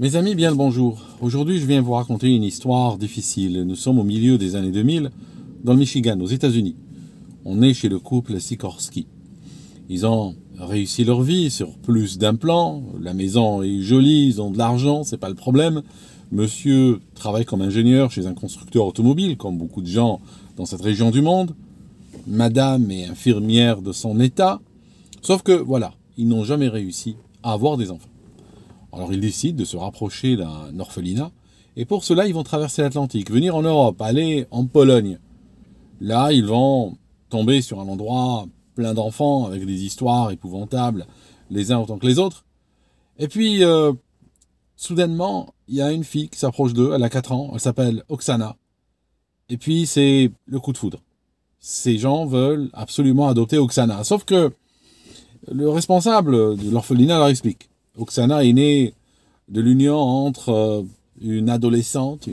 Mes amis, bien le bonjour. Aujourd'hui, je viens vous raconter une histoire difficile. Nous sommes au milieu des années 2000, dans le Michigan, aux États-Unis. On est chez le couple Sikorsky. Ils ont réussi leur vie sur plus d'un plan. La maison est jolie, ils ont de l'argent, c'est pas le problème. Monsieur travaille comme ingénieur chez un constructeur automobile, comme beaucoup de gens dans cette région du monde. Madame est infirmière de son état. Sauf que, voilà, ils n'ont jamais réussi à avoir des enfants. Alors ils décident de se rapprocher d'un orphelinat, et pour cela ils vont traverser l'Atlantique, venir en Europe, aller en Pologne. Là ils vont tomber sur un endroit plein d'enfants, avec des histoires épouvantables, les uns autant que les autres. Et puis, soudainement, il y a une fille qui s'approche d'eux, elle a 4 ans, elle s'appelle Oksana. Et puis c'est le coup de foudre. Ces gens veulent absolument adopter Oksana, sauf que le responsable de l'orphelinat leur explique. Oksana est née de l'union entre une adolescente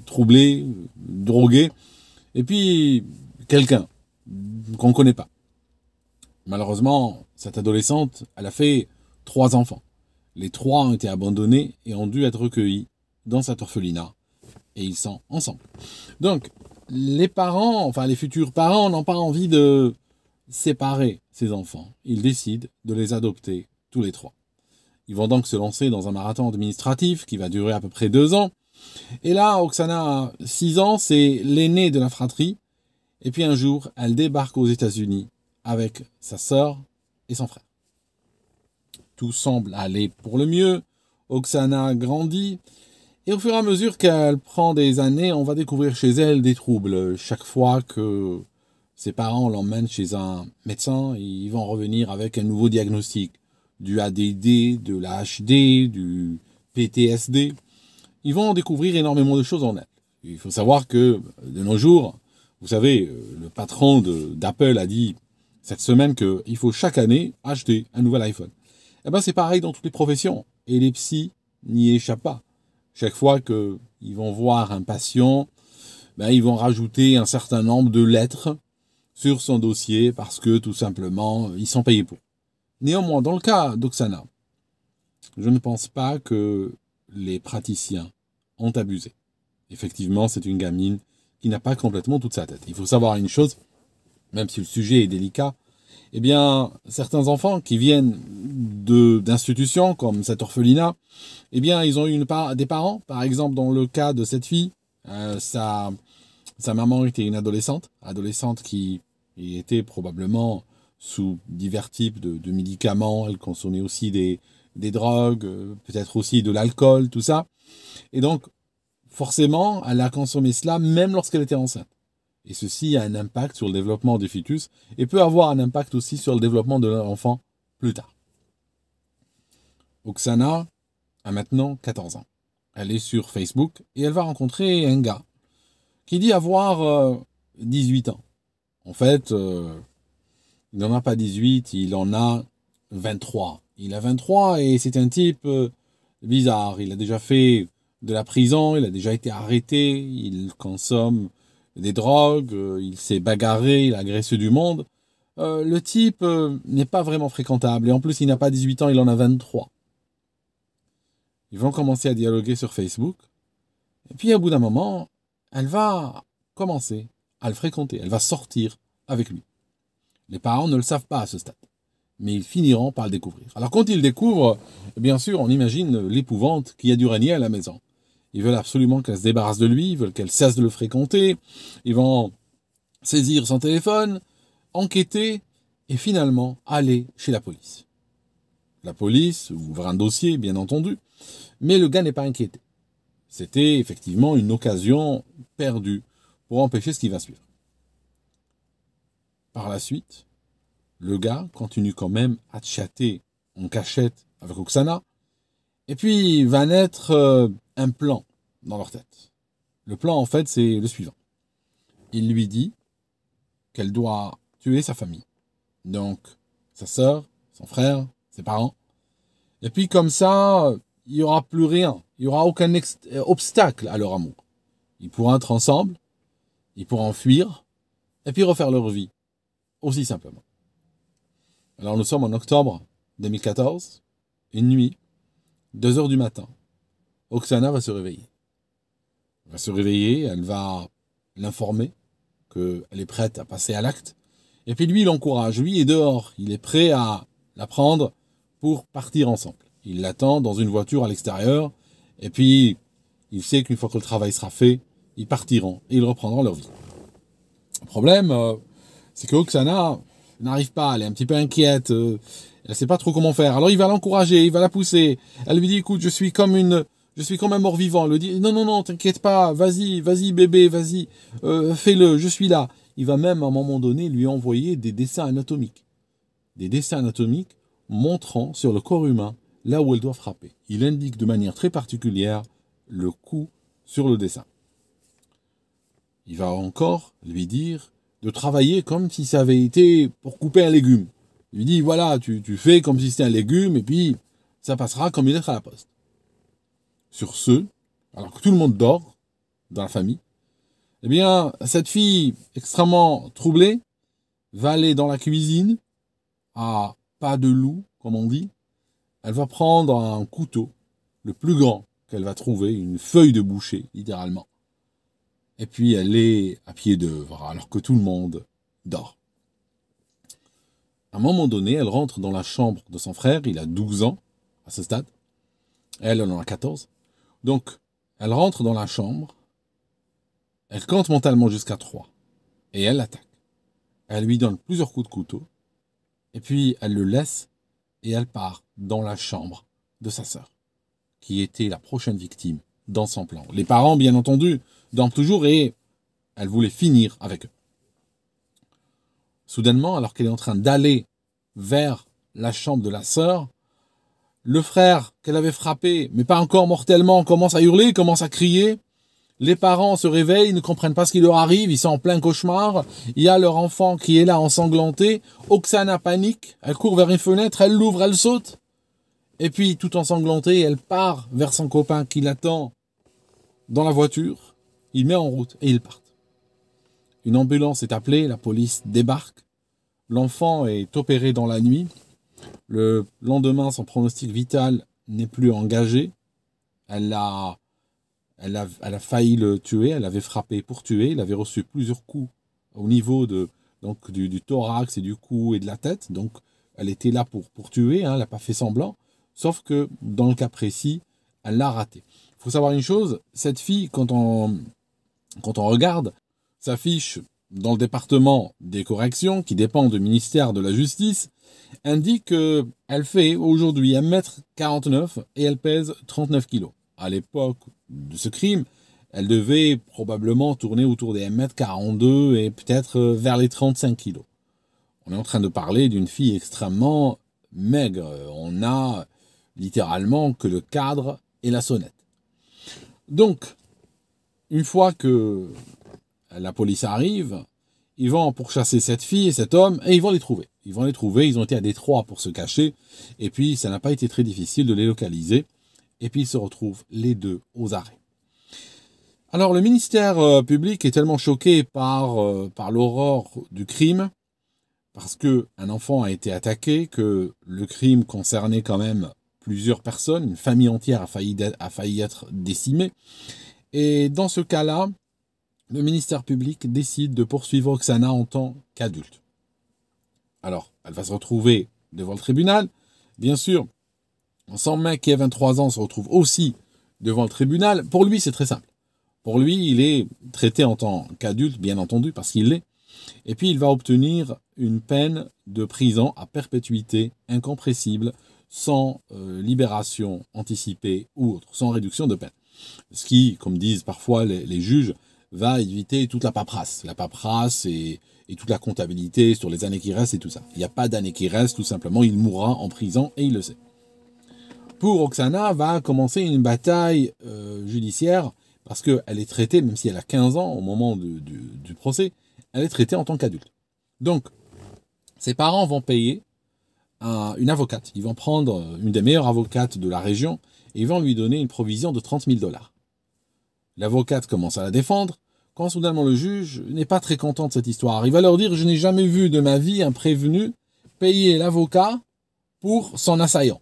troublée, droguée, et puis quelqu'un qu'on ne connaît pas. Malheureusement, cette adolescente, elle a fait 3 enfants. Les 3 ont été abandonnés et ont dû être recueillis dans cet orphelinat. Et ils sont ensemble. Donc, les parents, enfin les futurs parents, n'ont pas envie de séparer ces enfants. Ils décident de les adopter tous les 3. Ils vont donc se lancer dans un marathon administratif qui va durer à peu près 2 ans. Et là, Oksana a 6 ans, c'est l'aînée de la fratrie. Et puis un jour, elle débarque aux États-Unis avec sa sœur et son frère. Tout semble aller pour le mieux. Oksana grandit. Et au fur et à mesure qu'elle prend des années, on va découvrir chez elle des troubles. Chaque fois que ses parents l'emmènent chez un médecin, ils vont revenir avec un nouveau diagnostic. Du ADD, de l'AHD, du PTSD. Ils vont découvrir énormément de choses en elle. Il faut savoir que, de nos jours, vous savez, le patron d'Apple a dit cette semaine qu'il faut chaque année acheter un nouvel iPhone. Eh ben, c'est pareil dans toutes les professions. Et les psys n'y échappent pas. Chaque fois qu'ils vont voir un patient, ben, ils vont rajouter un certain nombre de lettres sur son dossier parce que, tout simplement, ils sont payés pour. Néanmoins, dans le cas d'Oksana, je ne pense pas que les praticiens ont abusé. Effectivement, c'est une gamine qui n'a pas complètement toute sa tête. Il faut savoir une chose, même si le sujet est délicat, eh bien, certains enfants qui viennent d'institutions comme cet orphelinat, eh bien, ils ont eu des parents. Par exemple, dans le cas de cette fille, sa maman était une adolescente qui était probablement sous divers types de médicaments. Elle consommait aussi des drogues, peut-être aussi de l'alcool, tout ça. Et donc, forcément, elle a consommé cela même lorsqu'elle était enceinte. Et ceci a un impact sur le développement du fœtus et peut avoir un impact aussi sur le développement de l'enfant plus tard. Oksana a maintenant 14 ans. Elle est sur Facebook et elle va rencontrer un gars qui dit avoir 18 ans. En fait, il n'en a pas 18, il en a 23. Il a 23 et c'est un type bizarre. Il a déjà fait de la prison, il a déjà été arrêté, il consomme des drogues, il s'est bagarré, il a agressé du monde. Le type n'est pas vraiment fréquentable et en plus il n'a pas 18 ans, il en a 23. Ils vont commencer à dialoguer sur Facebook et puis au bout d'un moment, elle va commencer à le fréquenter, elle va sortir avec lui. Les parents ne le savent pas à ce stade, mais ils finiront par le découvrir. Alors quand ils le découvrent, bien sûr, on imagine l'épouvante qui a dû régner à la maison. Ils veulent absolument qu'elle se débarrasse de lui, ils veulent qu'elle cesse de le fréquenter, ils vont saisir son téléphone, enquêter et finalement aller chez la police. La police ouvre un dossier, bien entendu, mais le gars n'est pas inquiété. C'était effectivement une occasion perdue pour empêcher ce qui va suivre. Par la suite, le gars continue quand même à chatter en cachette avec Oksana, et puis va naître un plan dans leur tête. Le plan, en fait, c'est le suivant. Il lui dit qu'elle doit tuer sa famille. Donc, sa sœur, son frère, ses parents. Et puis, comme ça, il n'y aura plus rien. Il n'y aura aucun obstacle à leur amour. Ils pourront être ensemble, ils pourront fuir, et puis refaire leur vie. Aussi simplement. Alors, nous sommes en octobre 2014, une nuit. 2 heures du matin, Oksana va se réveiller. Elle va se réveiller, elle va l'informer qu'elle est prête à passer à l'acte. Et puis lui, il l'encourage. Lui est dehors. Il est prêt à la prendre pour partir ensemble. Il l'attend dans une voiture à l'extérieur. Et puis, il sait qu'une fois que le travail sera fait, ils partiront et ils reprendront leur vie. Le problème, c'est que Oksana n'arrive pas. Elle est un petit peu inquiète. Elle ne sait pas trop comment faire. Alors il va l'encourager, il va la pousser. Elle lui dit, écoute, je suis comme un mort-vivant. Elle lui dit, non, t'inquiète pas, vas-y, bébé, vas-y, fais-le, je suis là. Il va même, à un moment donné, lui envoyer des dessins anatomiques. Des dessins anatomiques montrant sur le corps humain là où elle doit frapper. Il indique de manière très particulière le coup sur le dessin. Il va encore lui dire de travailler comme si ça avait été pour couper un légume. Il lui dit, voilà, tu fais comme si c'était un légume, et puis ça passera comme une lettre à la poste. Sur ce, alors que tout le monde dort dans la famille, eh bien, cette fille extrêmement troublée va aller dans la cuisine, à pas de loup, comme on dit. Elle va prendre un couteau, le plus grand qu'elle va trouver, une feuille de boucher, littéralement. Et puis elle est à pied d'œuvre, alors que tout le monde dort. À un moment donné, elle rentre dans la chambre de son frère, il a 12 ans à ce stade, elle en a 14. Donc, elle rentre dans la chambre, elle compte mentalement jusqu'à 3, et elle l'attaque. Elle lui donne plusieurs coups de couteau, et puis elle le laisse, et elle part dans la chambre de sa sœur, qui était la prochaine victime dans son plan. Les parents, bien entendu, dorment toujours, et elle voulait finir avec eux. Soudainement, alors qu'elle est en train d'aller vers la chambre de la sœur, le frère qu'elle avait frappé, mais pas encore mortellement, commence à hurler, commence à crier. Les parents se réveillent, ne comprennent pas ce qui leur arrive, ils sont en plein cauchemar. Il y a leur enfant qui est là ensanglanté. Oksana panique, elle court vers une fenêtre, elle l'ouvre, elle saute. Et puis, tout ensanglantée, elle part vers son copain qui l'attend dans la voiture. Il met en route et ils partent. Une ambulance est appelée, la police débarque. L'enfant est opéré dans la nuit. Le lendemain, son pronostic vital n'est plus engagé. Elle a failli le tuer, elle avait frappé pour tuer, il avait reçu plusieurs coups au niveau du thorax et du cou et de la tête. Donc, elle était là pour tuer, elle n'a pas fait semblant. Sauf que, dans le cas précis, elle l'a raté. Il faut savoir une chose, cette fille, quand on regarde sa fiche dans le département des corrections, qui dépend du ministère de la Justice, indique qu'elle fait aujourd'hui 1m49 et elle pèse 39 kg. À l'époque de ce crime, elle devait probablement tourner autour des 1m42 et peut-être vers les 35 kg. On est en train de parler d'une fille extrêmement maigre. On a littéralement que le cadre et la sonnette. Donc, une fois que la police arrive, ils vont pourchasser cette fille et cet homme et ils vont les trouver. Ils ont été à Détroit pour se cacher et puis ça n'a pas été très difficile de les localiser et puis ils se retrouvent les deux aux arrêts. Alors le ministère public est tellement choqué par l'horreur du crime parce qu'un enfant a été attaqué, que le crime concernait quand même plusieurs personnes, une famille entière a failli être décimée. Et dans ce cas-là, le ministère public décide de poursuivre Oksana en tant qu'adulte. Alors, elle va se retrouver devant le tribunal. Bien sûr, son mec qui a 23 ans se retrouve aussi devant le tribunal. Pour lui, c'est très simple. Pour lui, il est traité en tant qu'adulte, bien entendu, parce qu'il l'est. Et puis, il va obtenir une peine de prison à perpétuité incompressible, sans libération anticipée ou autre, sans réduction de peine. Ce qui, comme disent parfois les juges, va éviter toute la paperasse. La paperasse et toute la comptabilité sur les années qui restent et tout ça. Il n'y a pas d'années qui restent, tout simplement, il mourra en prison et il le sait. Pour Oksana, va commencer une bataille judiciaire parce qu'elle est traitée, même si elle a 15 ans au moment du procès, elle est traitée en tant qu'adulte. Donc, ses parents vont payer une avocate. Ils vont prendre une des meilleures avocates de la région et ils vont lui donner une provision de 30 000 $. L'avocate commence à la défendre, quand soudainement le juge n'est pas très content de cette histoire. Il va leur dire « Je n'ai jamais vu de ma vie un prévenu payer l'avocat pour son assaillant.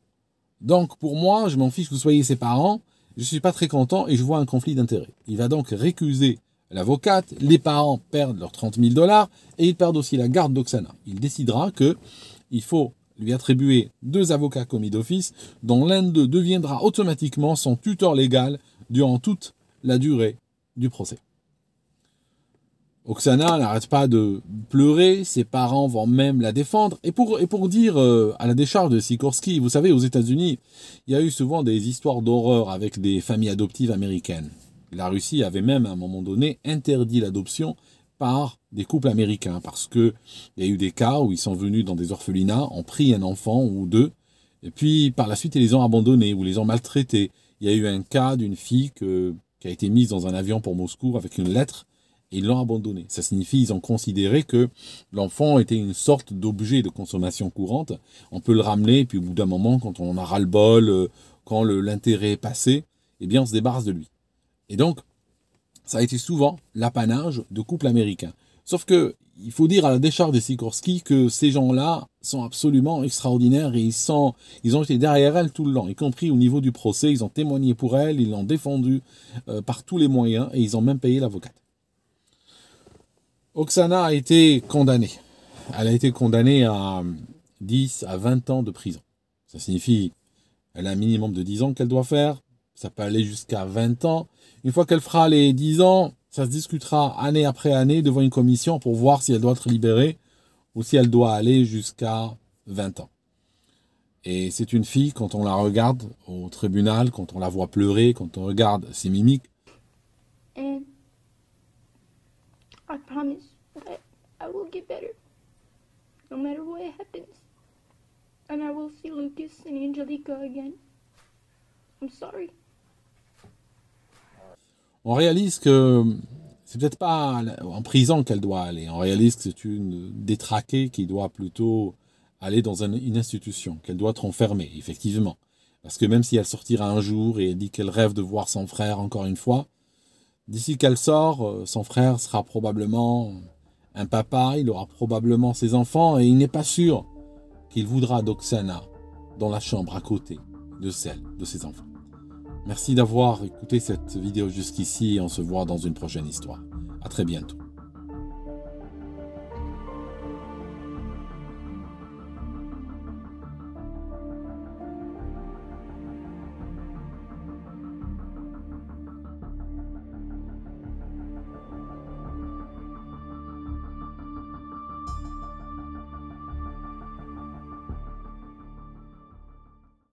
Donc pour moi, je m'en fiche que vous soyez ses parents, je ne suis pas très content et je vois un conflit d'intérêts. Il va donc récuser l'avocate, les parents perdent leurs 30 000 $ et ils perdent aussi la garde d'Oksana. Il décidera qu'il faut lui attribuer 2 avocats commis d'office, dont l'un d'eux deviendra automatiquement son tuteur légal durant toute la durée du procès. Oksana n'arrête pas de pleurer, ses parents vont même la défendre. Et pour dire à la décharge de Sikorsky, vous savez, aux États-Unis, il y a eu souvent des histoires d'horreur avec des familles adoptives américaines. La Russie avait même, à un moment donné, interdit l'adoption par des couples américains, parce qu'il y a eu des cas où ils sont venus dans des orphelinats, ont pris un enfant ou 2, et puis par la suite, ils les ont abandonnés ou les ont maltraités. Il y a eu un cas d'une fille qui a été mise dans un avion pour Moscou avec une lettre, et ils l'ont abandonné. Ça signifie qu'ils ont considéré que l'enfant était une sorte d'objet de consommation courante. On peut le ramener, puis au bout d'un moment, quand on en a ras-le-bol, quand l'intérêt est passé, eh bien on se débarrasse de lui. Et donc, ça a été souvent l'apanage de couples américains. Sauf que, il faut dire à la décharge des Sikorsky que ces gens-là sont absolument extraordinaires et ils ont été derrière elle tout le long, y compris au niveau du procès. Ils ont témoigné pour elle, ils l'ont défendue par tous les moyens et ils ont même payé l'avocate. Oksana a été condamnée. Elle a été condamnée à 10 à 20 ans de prison. Ça signifie qu'elle a un minimum de 10 ans qu'elle doit faire. Ça peut aller jusqu'à 20 ans. Une fois qu'elle fera les 10 ans, ça se discutera année après année devant une commission pour voir si elle doit être libérée ou si elle doit aller jusqu'à 20 ans. Et c'est une fille, quand on la regarde au tribunal, quand on la voit pleurer, quand on regarde ses mimiques, and I promise that I will get better, no matter what happens, and I will see Lucas and Angelica again. I'm sorry. on réalise que c'est peut-être pas en prison qu'elle doit aller. On réalise que c'est une détraquée qui doit plutôt aller dans une institution, qu'elle doit être enfermée, effectivement. Parce que même si elle sortira un jour et elle dit qu'elle rêve de voir son frère encore une fois, d'ici qu'elle sort, son frère sera probablement un papa, il aura probablement ses enfants et il n'est pas sûr qu'il voudra d'Oksana dans la chambre à côté de celle de ses enfants. Merci d'avoir écouté cette vidéo jusqu'ici et on se voit dans une prochaine histoire. À très bientôt.